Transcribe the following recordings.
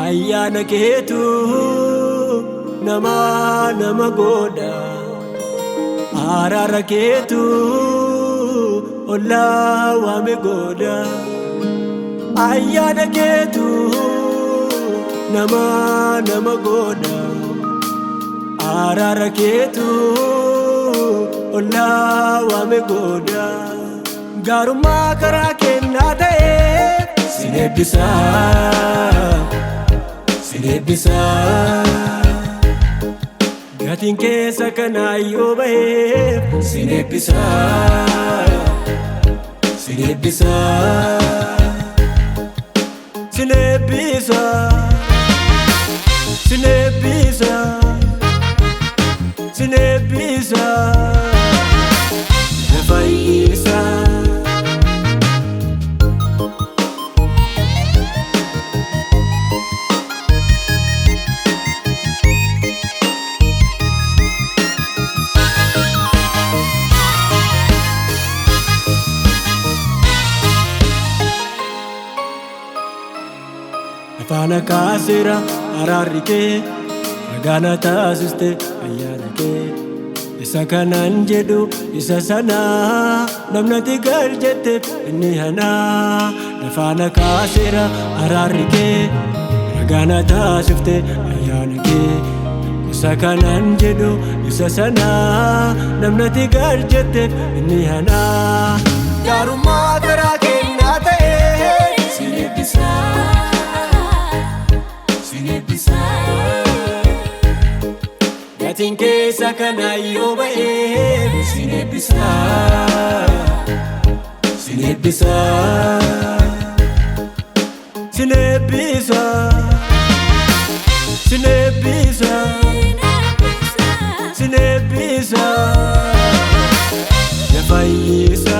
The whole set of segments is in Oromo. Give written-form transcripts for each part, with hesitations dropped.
Ayyaana keetu nama godha, araara keetu ollaa waame godha. Ayyaana keetu nama godha, araara keetu ollaa waame godha. Gaarummaa karaa kennaa ta'e sin eebbisa, sin eebbisa. Gatiin keessa kanaa yoo baheef sin eebbisa, sin eebbisa, sin eebbisa, sin eebbisa, sin eebbisa. Na fayyisa. Faana kaasera araarri kee ragaana taasiste ayyaana kee. Isa kanaan jedhu isa sanaa namnati gal jetteef inni hanaa. Faana kaasera araarri kee ragaana taasifte ayyaana kee. Isa kanaan jedhu isa sanaa namnati gal jetteef inni hanaa. Gaarummaa karaa kennaa ta'e sin eebbisa, sin eebbisa. Gatiin keessa kanaa yoo baheef sin eebbisa, sin eebbisa, sin eebbisa, sin eebbisa, sin eebbisa. Na fayyisa.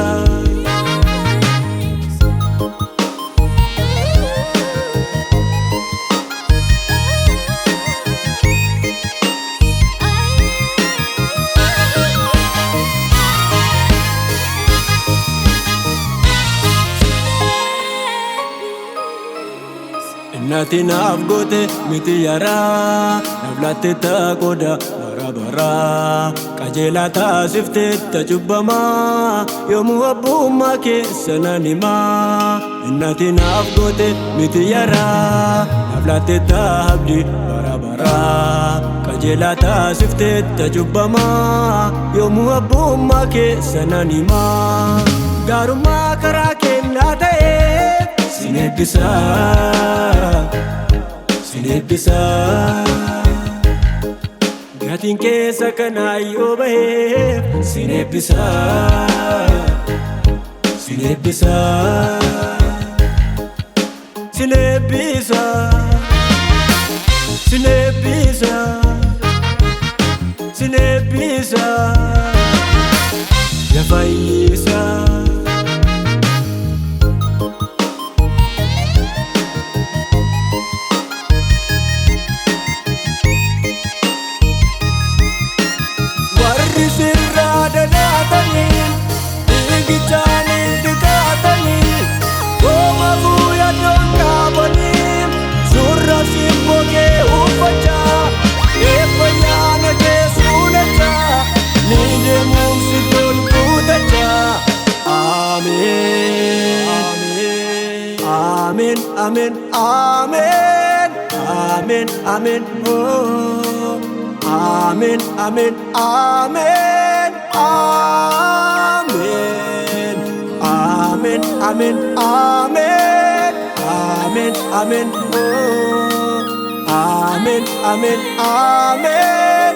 Innati naaf goote miti yaraa, naaf laatte taa qooda bara baraa. Qajeelaa taasifte ta cubbamaa, yoomuu abbummaa keessa nan himaa. Innati naaf goote miti yaraa, naaf laatte taa abdii bara baraa. Qajeelaa taasifte ta cubbamaa, yoomuu abbummaa keessa nan himaa. Gaarummaa karaa kennaa ta'e sin eebbisa, sin eebbisa. Gatiin keessa kanaa yoo baheef sin eebbisa, sin eebbisa, sin eebbisa, sin eebbisa, sin eebbisa. Na fayyisa. Amen, amen, amen, amen, amen, oh, amen, amen, amen, amen, amen, amen, amen, amen, amen, oh, amen, amen, amen.